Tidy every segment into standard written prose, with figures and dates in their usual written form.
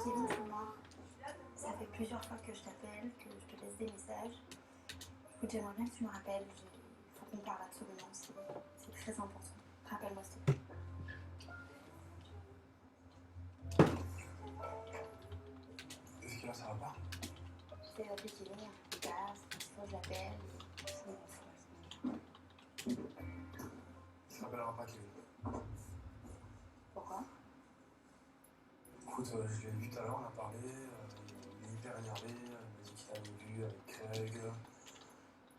Kevin, c'est moi. Ça fait plusieurs fois que je t'appelle, que je te laisse des messages. Écoute, j'aimerais bien que tu me rappelles. Il faut qu'on parle absolument. C'est très important. Rappelle-moi, s'il te plaît. Qu'est-ce qu'il y a, ça va pas? J'essaie d'appeler Kevin, il passe, soit je l'appelle, Il se rappellera pas, Kevin. Pourquoi? Écoute, je l'ai vu tout à l'heure, on a parlé, il est hyper énervé, il m'a dit qu'il t'avait vu avec Craig,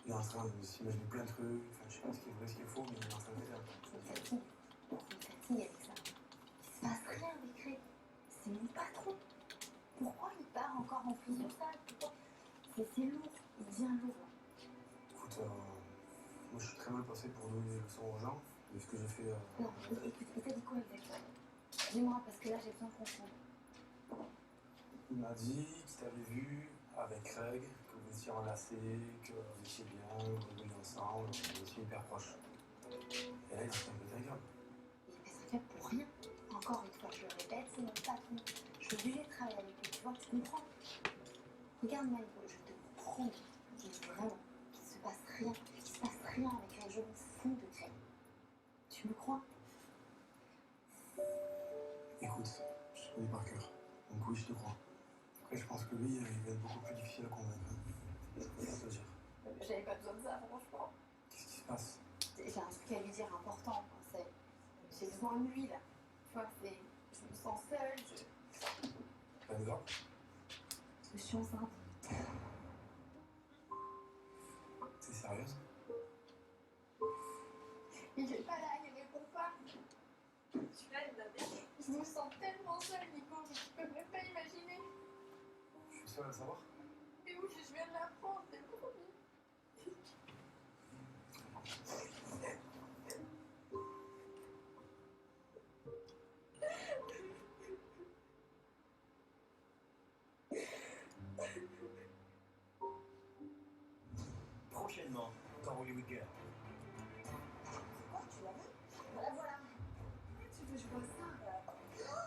il est en train de s'imaginer plein de trucs, enfin je sais pas ce qui est vrai, ce qui est faux, mais il est en train de faire. Ça me fatigue. Ça me fatigue avec ça. Il se passe rien avec Craig. C'est mon patron. Pourquoi il part encore en plus sur ça? Pourquoi? C'est lourd, il devient lourd là. Écoute, moi je suis très mal passé pour donner des leçons aux gens, de ce que j'ai fait. Non, écoute, et t'as dit quoi exactement? Dis-moi, parce que là j'ai besoin de comprendre. Il m'a dit qu'il t'avait vu avec Craig, que vous étiez enlacés, que vous étiez bien, vous veniez ensemble, vous étiez hyper proches. Et là il s'est un peu ta gueule. Il pèse un câble pour rien. Encore une fois, je le répète, c'est mon patron. Je suis obligée de travailler avec lui, tu vois, tu comprends? Regarde Malibu, je te promets, mais vraiment, qu'il se passe rien. Il se passe rien avec Craig, je m'en fous de Craig. Tu me crois? Écoute, je te connais par cœur, donc oui, je te crois. Après, je pense que lui, il va être beaucoup plus difficile à convaincre. Je peux pas te le dire. J'avais pas besoin de ça, franchement. Qu'est-ce qui se passe? J'ai un truc à lui dire important, quoi. J'ai besoin de lui, là. Tu vois, je me sens seule, T'as des ordres? je suis enceinte. T'es sérieuse? Il est pas là, il répond pas. Je me sens tellement seule, Nico, je peux même pas imaginer. Je suis seul à le savoir? Et où je viens de l'apprendre, c'est trop bien. Prochainement, dans Hollywood Girl. Quoi, tu l'as vu? Voilà, voilà. Tu veux que je vois ça?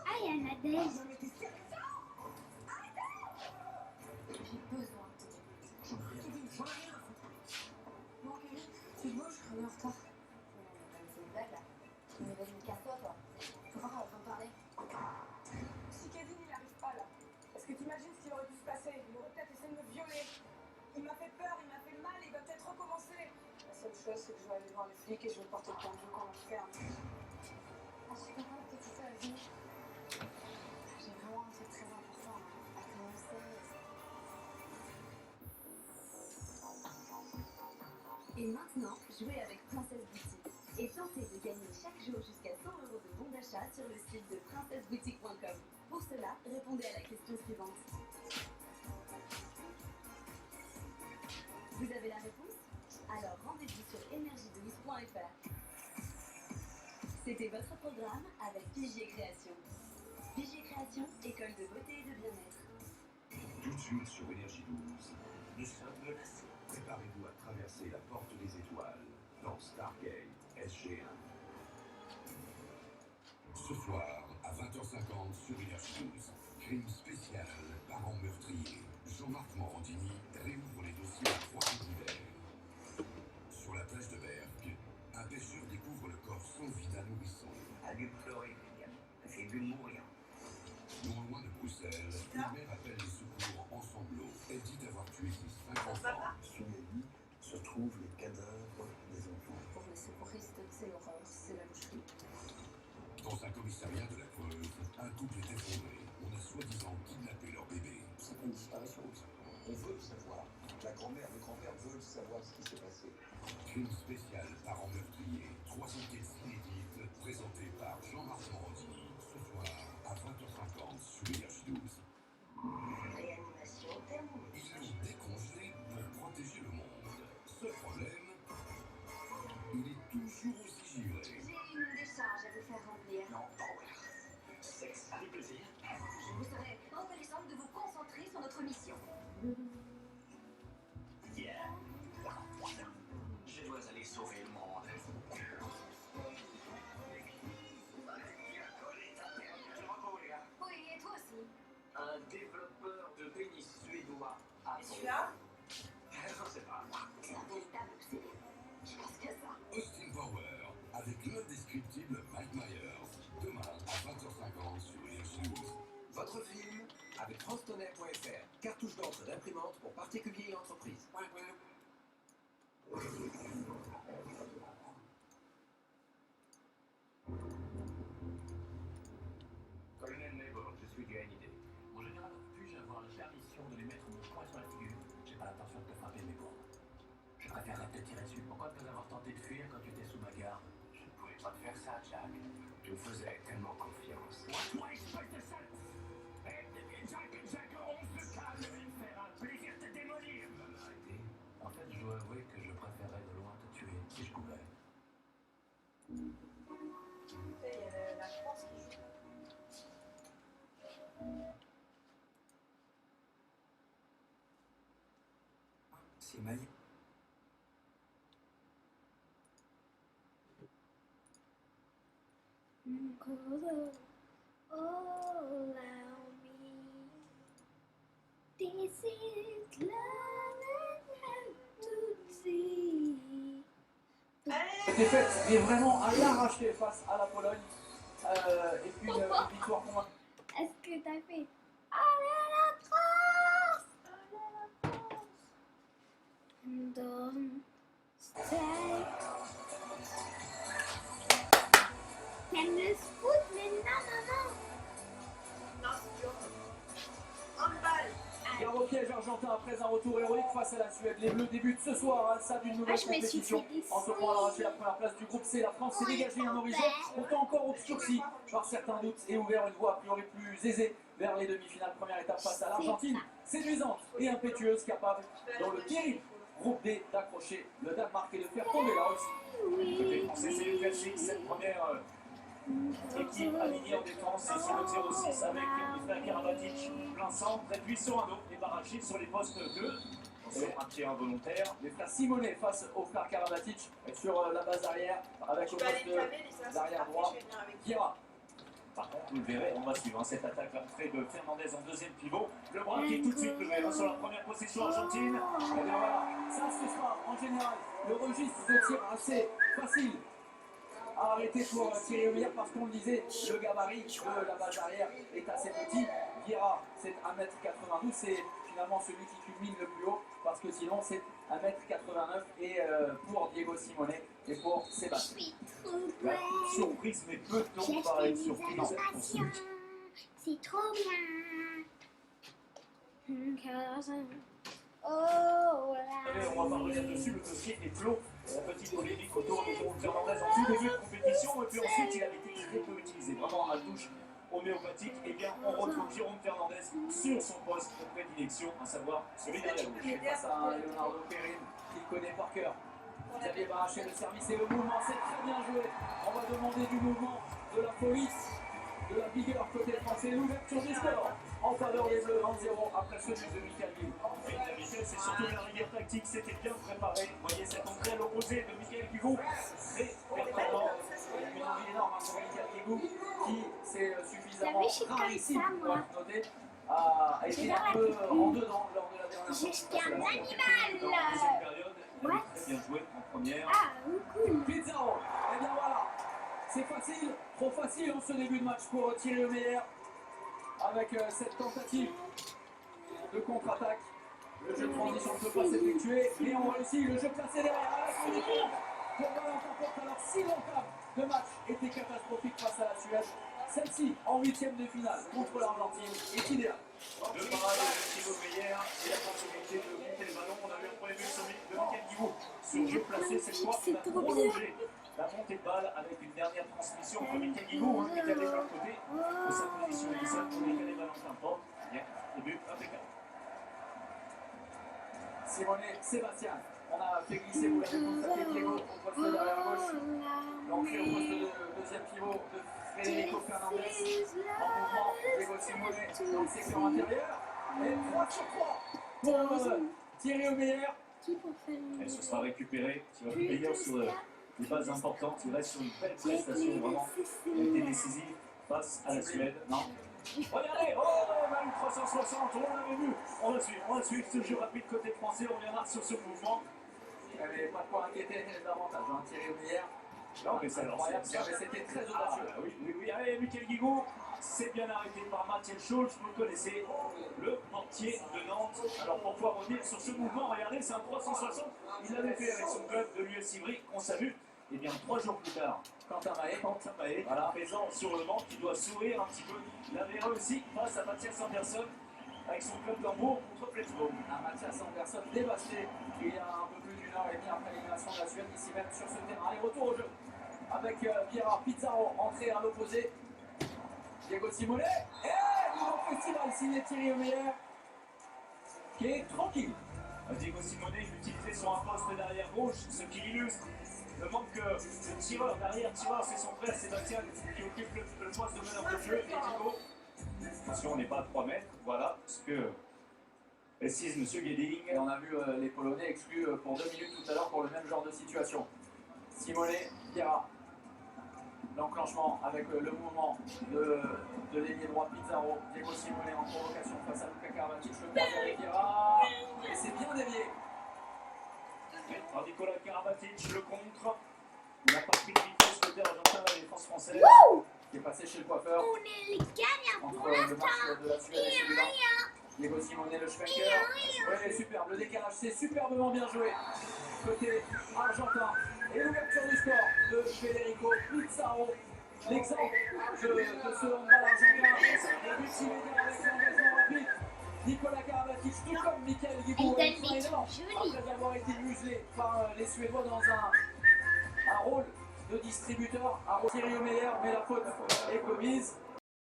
Ah, il y a Nadège. Non, mais t'es sérieux? J'ai besoin de te dire. Kevin, je vois rien. Non, Kevin, tu bouges, on est en retard. C'est une blague là. Mais vas-y, casse-toi, toi. Tu vois, on est en train de parler. Si Kevin il n'arrive pas là, est-ce que tu imagines ce qu'il aurait pu se passer? Il aurait peut-être essayé de me violer. Il m'a fait peur, il m'a fait mal, il va peut-être recommencer. La seule chose, c'est que je vais aller voir les flics et je vais porter plainte. Je veux qu'on l'enferme. Ah, je suis contente que tu sois venue. J'ai vraiment un truc très important à commencer. Et maintenant, jouez avec Princesse Boutique et tentez de gagner chaque jour jusqu'à 100 € de bons d'achat sur le site de princesseboutique.com. Pour cela, répondez à la question suivante. Vous avez la réponse? Alors rendez-vous sur énergie12.fr. C'était votre programme avec Vigier Création. Vigier Création, école de beauté et de bien-être. Tout de suite sur Énergie 12. Nous sommes menacés. Préparez-vous à traverser la porte des étoiles dans Stargate SG1. Ce soir, à 20h50 sur Énergie 12, crime spécial, parents meurtriers. Jean-Marc Morandini réouvre les dossiers à Trois d'hiver. Sur la plage de Berck, un pêcheur découvre le corps sans vie d'un nourrisson. A dû pleurer, William. J'ai dû mourir. Non loin de Bruxelles, une mère appelle les secours en sanglots. Elle dit avoir tué ses 5 enfants. Sous les lits se trouvent les cadavres des enfants. Pour les secouristes, c'est l'horreur, c'est la boucherie. Dans un commissariat de la Creuse, un couple est effondré. On a soi-disant kidnappé leur bébé. C'est pas une disparition, ça. On veut le savoir. La grand-mère, le grand-père veulent savoir ce qui s'est passé. Crime spécial, parents meurtriers. 3 enquêtes inédites présentées par Jean-Marc Morandini. Ce soir, à 20h50 sur Énergie 12. Réanimation terminée. Ils l'ont décongelé pour protéger le monde. Ce problème, il est toujours aussi givré. J'ai une décharge à vous faire remplir. Non, sexe avec le Un développeur de pénis suédois a Et celui-là? Je sais pas. C'est un véritable obsédé. Je pense que ça. Austin Power avec l'indescriptible Mike Myers. Demain à 20h50 sur Énergie. Votre film avec francetonnerre.fr. Cartouche d'encre d'imprimante pour particuliers et entreprises. Colonel Mayborn, je suis du NID. Mon général, puis-je avoir la permission de lui mettre mon poing sur la figure? J'ai pas l'intention de te frapper, Mayborn. Je préférerais te tirer dessus. Pourquoi ne pas avoir tenté de fuir quand tu étais sous ma garde? Je ne pouvais pas te faire ça, Jack. Tu me faisais tellement confiance. Moi, espèce de sale! Jack, on se calme et me faire un plaisir de te démolir! Arrêtez. En fait, je dois avouer que je préférerais de loin te tuer si je pouvais. Tu sais, il y a la France qui joue. C'est Mali. Allow me. This is love and have to see. Cette défaite est vraiment à l'arraché face à la Pologne. Et puis une victoire convaincante. Est-ce que t'as fait allez la France, allez la France. Don't stay. T'aimes le foot, mais non. Non, c'est dur. Handball. Et un repiège argentin après un retour héroïque face à la Suède. Les Bleus débutent ce soir, ça d'une nouvelle je me suis compétition. fait des En tournant à l'arraché la première place du groupe C, la France s'est dégagée un horizon pourtant encore obscurci par certains doutes et ouvert une voie a priori plus aisée vers les demi-finales. Première étape face à l'Argentine, séduisante et impétueuse, capable dans le terrible groupe D d'accrocher le Danemark et de faire tomber la Russie. Côté français, c'est le classique, cette première équipe alignée en défense, c'est sur le 0-6 avec Mr. Karabatic plein centre, et puis sur un dos, et Barachid sur les postes 2. C'est un tir involontaire. Les frères Simonet face aux frères Karabatic sur la base arrière avec au poste d'arrière droit Guira. Par contre, vous le verrez, on va suivre cette attaque, l'entrée de Fernandez en deuxième pivot. Le bras qui est tout de suite levé sur la première possession argentine. Et bien voilà, ça ce sera en général le registre de tir assez facile à arrêter pour Thierry Omeyer parce qu'on le disait, le gabarit de la base arrière est assez petit. Guira, c'est 1m92, c'est finalement celui qui culmine le plus haut parce que sinon c'est 1m89 et pour Diego Simonet et pour Sébastien. La surprise, mais peut-on parler de surprise animations. C'est trop bien. Oh là. On va pas revenir dessus, le dossier est clos. La petite polémique autour de Jérôme Fernandez en tout début de compétition, et puis ensuite il avait été très peu utilisé, vraiment à touche homéopathique. Et bien on retrouve Jérôme Fernandez sur son poste de prédilection, à savoir celui derrière gauche. Face à Leonardo Perrin, qu'il connaît par cœur. Xavier Barachet, le service et le mouvement, c'est très bien joué. On va demander du mouvement, de la police, de la vigueur côté français, l'ouverture du score en faveur des Bleus 1-0 après ce but de Michael Guigou. Et la vitesse, c'est surtout la rigueur tactique, c'était bien préparé. Vous voyez cette entrée à l'opposé de Michael Guigou, très performant. Il y a une envie énorme pour Michael Guigou qui s'est suffisamment rarissime pour être noté, a été un peu en dedans lors de la dernière J'ai jeté un Dans la animal. deuxième période, il avait très bien joué en première. Ah, cool. Pizarro, et bien voilà, c'est facile, trop facile en ce début de match pour Thierry Omeyer avec cette tentative de contre-attaque. Le jeu de transition ne peut pas s'effectuer, mais on réussit le jeu placé derrière. Pour Valentin Porte, alors si l'entame de match était catastrophique face à la Suède, celle-ci en huitième de finale contre l'Argentine est idéale. Le parade de Thibaut Meyer et la possibilité de monter les ballons. On a eu un premier but sur de Michael Guigou sur jeu placé. Cette fois, on a prolongé la montée de balle avec une dernière transmission entre Michael Guigou, qui était de leur côté, de sa position initiale pour décaler Valentin Porte. Bien, le but impeccable. Simonet, Sébastien, on a fait glisser, vous l'avez constaté, Diego au poste derrière gauche. L'entrée au poste de deuxième pivot de Federico Fernandez. En mouvement, Diego Simonet dans le secteur intérieur. Et 3 sur 3 pour Thierry Omeyer. Elle se sera récupérée. Tu vas Meyer sur des bases importantes. Il reste sur une belle prestation, vraiment. Elle a été décisive face à la Suède. Non. Regardez, oh, on a une 360, on l'avait vu. On va suivre ce jeu rapide côté français, on reviendra sur ce mouvement. Il n'y avait pas de quoi inquiéter davantage, hein, Thierry Omeyer. Non, mais c'est incroyable, c'était très audacieux. Oui, allez, Michael Guigou, c'est bien arrêté par Mathieu Schulz, vous le connaissez, le portier de Nantes. Alors pour pouvoir revenir sur ce mouvement, regardez, c'est un 360, il l'avait fait avec son club de l'US Ivry, qu'on salue. Et bien 3 jours plus tard, Quentin Mahé, voilà, présent sur le banc, qui doit sourire un petit peu. Il avait réussi face à Mathias Andersson avec son club d'Hambourg contre Plettsburg. Un Mathias Andersson dévasté il y a un peu plus d'une heure et demie après l'élimination de la Suède, ici même sur ce terrain. Allez, retour au jeu avec Viera Pizarro entré à l'opposé. Diego Simonet, et nouveau festival signé Thierry Omeyer, qui est tranquille. Diego Simonet utilisé sur un poste d'arrière gauche, ce qui illustre le manque de tireur derrière. Tireur, c'est son frère Sébastien qui occupe le poste de meneur de jeu. Et Diego, attention, on n'est pas à 3 mètres, voilà ce que précise M. Gueding. Et on a vu les Polonais exclus pour 2 minutes tout à l'heure pour le même genre de situation. Simonet, Viera. L'enclenchement avec le mouvement de l'ailier droit Pizarro. Diego Simonet en provocation face à Luka Karabatic. Le croisé avec Viera. Et c'est bien dévié. Alors Nicolas Karabatic, le contre. Il n'a pas pris de vitesse côté argentin de la défense française. Qui est passé chez le coiffeur. On est les gagnants Entre pour le l'instant. match de la Suède et celui-là. Diego Simonet, le Schwenker. Oui, superbe. Le décalage, c'est superbement bien joué. Côté argentin. Et l'ouverture du score de Federico Pizarro. L'exemple de ce handball argentin. Le but immédiat avec l'engagement rapide. Nicolas Karabatic, tout comme Michael Guigou, après avoir été muselé par les Suédois dans un rôle de distributeur. Thierry Omeyer, mais la faute est commise.